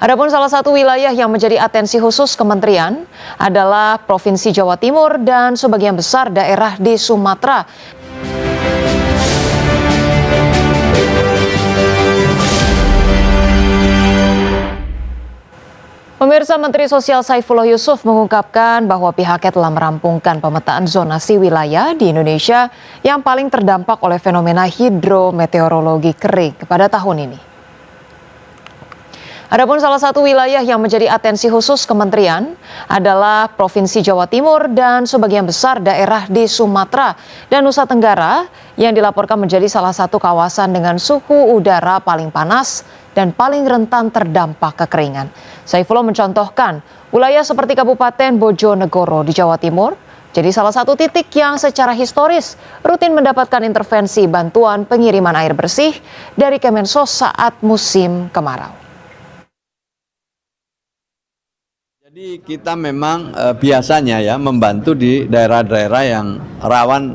Adapun salah satu wilayah yang menjadi atensi khusus kementerian adalah Provinsi Jawa Timur dan sebagian besar daerah di Sumatera. Pemirsa, Menteri Sosial Saifullah Yusuf mengungkapkan bahwa pihaknya telah merampungkan pemetaan zonasi wilayah di Indonesia yang paling terdampak oleh fenomena hidrometeorologi kering pada tahun ini. Adapun salah satu wilayah yang menjadi atensi khusus kementerian adalah Provinsi Jawa Timur dan sebagian besar daerah di Sumatera dan Nusa Tenggara yang dilaporkan menjadi salah satu kawasan dengan suhu udara paling panas dan paling rentan terdampak kekeringan. Saifullah mencontohkan wilayah seperti Kabupaten Bojonegoro di Jawa Timur jadi salah satu titik yang secara historis rutin mendapatkan intervensi bantuan pengiriman air bersih dari Kemensos saat musim kemarau. Jadi kita memang biasanya ya membantu di daerah-daerah yang rawan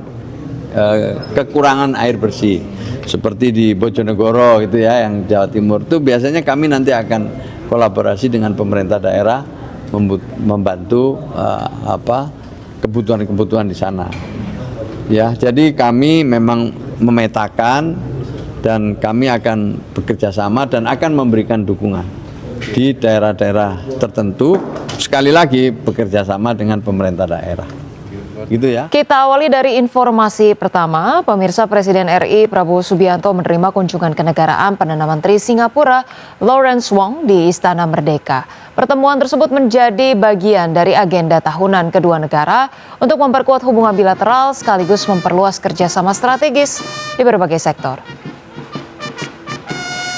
kekurangan air bersih. Seperti di Bojonegoro gitu ya, yang Jawa Timur itu biasanya kami nanti akan kolaborasi dengan pemerintah daerah membantu kebutuhan-kebutuhan di sana. Ya, jadi kami memang memetakan dan kami akan bekerja sama dan akan memberikan dukungan di daerah-daerah tertentu, sekali lagi bekerja sama dengan pemerintah daerah. Gitu ya. Kita awali dari informasi pertama. Pemirsa, Presiden RI Prabowo Subianto menerima kunjungan kenegaraan Perdana Menteri Singapura Lawrence Wong di Istana Merdeka. Pertemuan tersebut menjadi bagian dari agenda tahunan kedua negara untuk memperkuat hubungan bilateral sekaligus memperluas kerjasama strategis di berbagai sektor.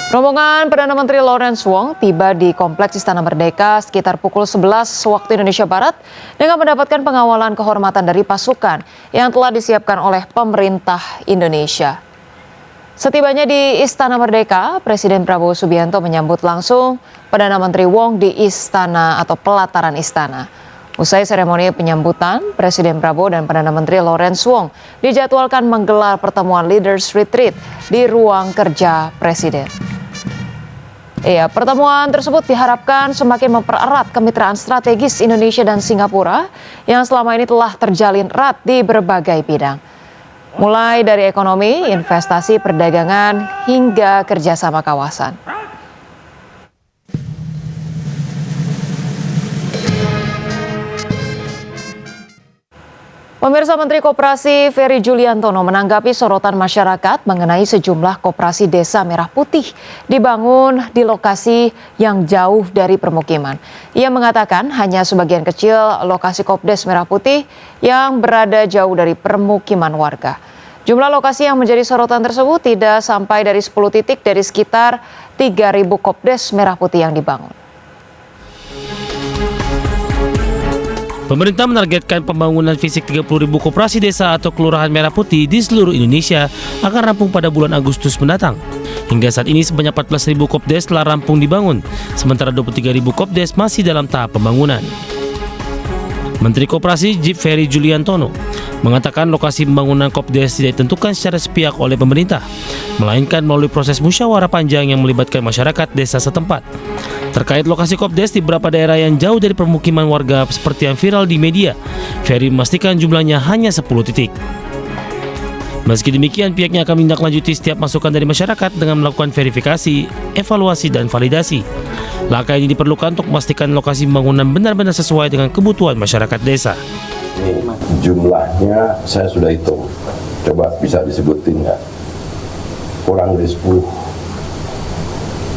Rombongan Perdana Menteri Lawrence Wong tiba di Kompleks Istana Merdeka sekitar pukul 11 waktu Indonesia Barat dengan mendapatkan pengawalan kehormatan dari pasukan yang telah disiapkan oleh pemerintah Indonesia. Setibanya di Istana Merdeka, Presiden Prabowo Subianto menyambut langsung Perdana Menteri Wong di Istana atau pelataran Istana. Usai seremoni penyambutan, Presiden Prabowo dan Perdana Menteri Lawrence Wong dijadwalkan menggelar pertemuan Leaders Retreat di ruang kerja Presiden. Pertemuan tersebut diharapkan semakin mempererat kemitraan strategis Indonesia dan Singapura yang selama ini telah terjalin erat di berbagai bidang. Mulai dari ekonomi, investasi, perdagangan, hingga kerjasama kawasan. Pemirsa, Menteri Koperasi Ferry Juliantono menanggapi sorotan masyarakat mengenai sejumlah koperasi desa Merah Putih dibangun di lokasi yang jauh dari permukiman. Ia mengatakan hanya sebagian kecil lokasi Kopdes Merah Putih yang berada jauh dari permukiman warga. Jumlah lokasi yang menjadi sorotan tersebut tidak sampai dari 10 titik dari sekitar 3.000 Kopdes Merah Putih yang dibangun. Pemerintah menargetkan pembangunan fisik 30.000 koperasi desa atau kelurahan merah putih di seluruh Indonesia akan rampung pada bulan Agustus mendatang. Hingga saat ini sebanyak 14.000 Kopdes telah rampung dibangun, sementara 23.000 Kopdes masih dalam tahap pembangunan. Menteri Koperasi Ferry Juliantono mengatakan lokasi pembangunan Kopdes tidak ditentukan secara sepihak oleh pemerintah, melainkan melalui proses musyawarah panjang yang melibatkan masyarakat desa setempat. Terkait lokasi Kopdes di beberapa daerah yang jauh dari permukiman warga seperti yang viral di media, Ferry memastikan jumlahnya hanya 10 titik. Meski demikian, pihaknya akan menindaklanjuti setiap masukan dari masyarakat dengan melakukan verifikasi, evaluasi, dan validasi. Langkah ini diperlukan untuk memastikan lokasi pembangunan benar-benar sesuai dengan kebutuhan masyarakat desa. Ini jumlahnya saya sudah hitung, coba bisa disebutin nggak? Kurang dari 10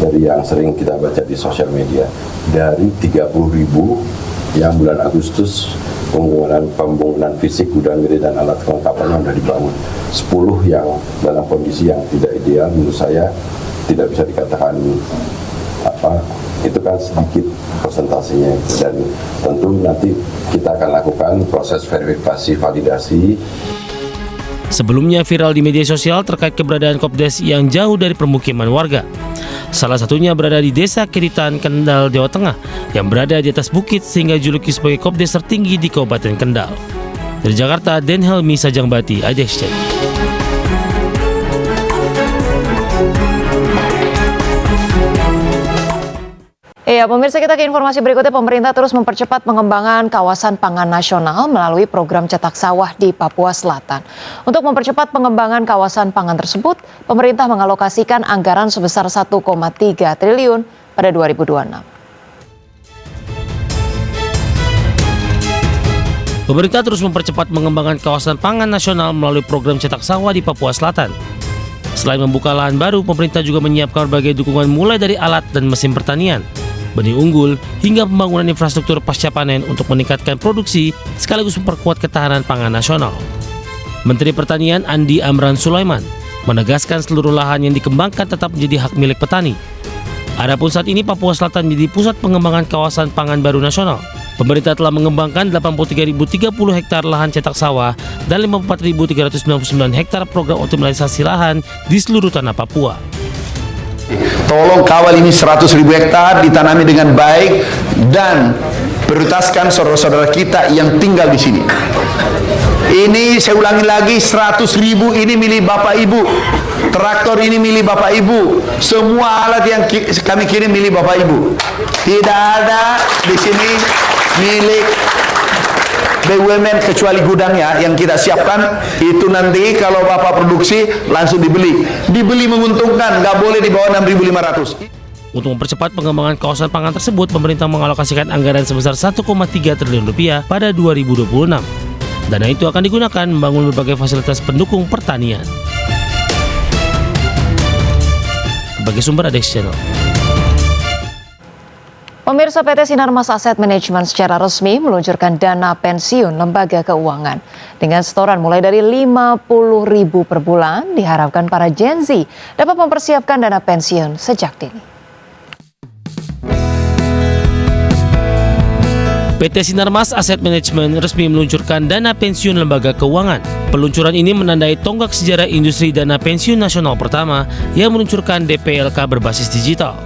dari yang sering kita baca di sosial media. Dari 30.000 yang bulan Agustus pembangunan fisik gudang gede dan alat kelengkapannya sudah dibangun. 10 yang dalam kondisi yang tidak ideal, menurut saya tidak bisa dikatakan itu kan sedikit persentasenya, dan tentu nanti kita akan lakukan proses verifikasi validasi. Sebelumnya viral di media sosial terkait keberadaan Kopdes yang jauh dari permukiman warga. Salah satunya berada di Desa Keditan, Kendal, Jawa Tengah, yang berada di atas bukit sehingga dijuluki sebagai Kopdes tertinggi di Kabupaten Kendal. Dari Jakarta, Den Helmi Sajangbati, Adesh. Iya, pemirsa, kita ke informasi berikutnya. Pemerintah terus mempercepat pengembangan kawasan pangan nasional melalui program cetak sawah di Papua Selatan. Untuk mempercepat pengembangan kawasan pangan tersebut, pemerintah mengalokasikan anggaran sebesar 1,3 triliun pada 2026. Pemerintah terus mempercepat pengembangan kawasan pangan nasional melalui program cetak sawah di Papua Selatan. Selain membuka lahan baru, pemerintah juga menyiapkan berbagai dukungan mulai dari alat dan mesin pertanian, benih unggul, hingga pembangunan infrastruktur pasca panen untuk meningkatkan produksi sekaligus memperkuat ketahanan pangan nasional. Menteri Pertanian Andi Amran Sulaiman menegaskan seluruh lahan yang dikembangkan tetap menjadi hak milik petani. Adapun saat ini Papua Selatan menjadi pusat pengembangan kawasan pangan baru nasional. Pemerintah telah mengembangkan 83.030 hektar lahan cetak sawah dan 54.399 hektar program optimalisasi lahan di seluruh tanah Papua. Tolong kawal ini 100.000 hektar ditanami dengan baik dan prioritaskan saudara-saudara kita yang tinggal di sini. Ini saya ulangi lagi, 100.000 ini milik Bapak Ibu. Traktor ini milik Bapak Ibu. Semua alat yang kami kirim milik Bapak Ibu. Tidak ada di sini milik BUMN kecuali gudangnya yang kita siapkan. Itu nanti kalau Bapak produksi langsung dibeli. Dibeli menguntungkan, nggak boleh di bawah 6.500. Untuk mempercepat pengembangan kawasan pangan tersebut, pemerintah mengalokasikan anggaran sebesar 1,3 triliun rupiah pada 2026. Dana itu akan digunakan membangun berbagai fasilitas pendukung pertanian. Bagi sumber ADEX Channel. Pemirsa, PT Sinarmas Asset Management secara resmi meluncurkan dana pensiun lembaga keuangan. Dengan setoran mulai dari 50.000 per bulan, diharapkan para Gen Z dapat mempersiapkan dana pensiun sejak dini. PT Sinarmas Asset Management resmi meluncurkan dana pensiun lembaga keuangan. Peluncuran ini menandai tonggak sejarah industri dana pensiun nasional pertama yang meluncurkan DPLK berbasis digital.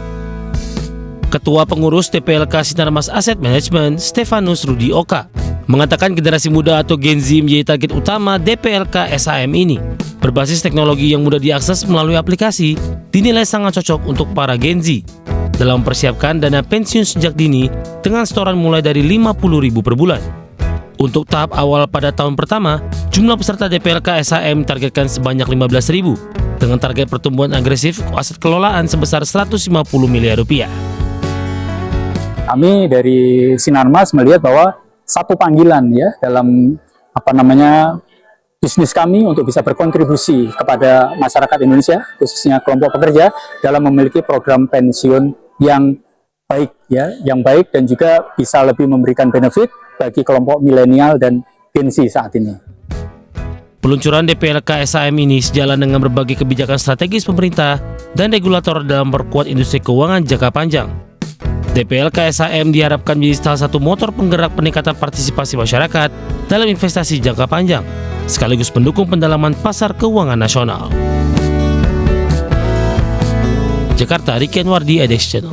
Ketua Pengurus DPLK Sinarmas Asset Management, Stefanus Rudi Oka, mengatakan generasi muda atau Gen Z menjadi target utama DPLK SAM ini. Berbasis teknologi yang mudah diakses melalui aplikasi, dinilai sangat cocok untuk para Gen Z dalam mempersiapkan dana pensiun sejak dini dengan setoran mulai dari 50.000 per bulan. Untuk tahap awal pada tahun pertama, jumlah peserta DPLK SAM ditargetkan sebanyak 15.000 dengan target pertumbuhan agresif aset kelolaan sebesar 150 miliar rupiah. Kami dari Sinarmas melihat bahwa satu panggilan ya dalam bisnis kami untuk bisa berkontribusi kepada masyarakat Indonesia, khususnya kelompok pekerja, dalam memiliki program pensiun yang baik ya, yang baik dan juga bisa lebih memberikan benefit bagi kelompok milenial dan Gen Z saat ini. Peluncuran DPLK SAM ini sejalan dengan berbagai kebijakan strategis pemerintah dan regulator dalam memperkuat industri keuangan jangka panjang. DPLK SAM diharapkan menjadi salah satu motor penggerak peningkatan partisipasi masyarakat dalam investasi jangka panjang, sekaligus pendukung pendalaman pasar keuangan nasional. Jakarta, Ricky Anwardi, ADEX Channel.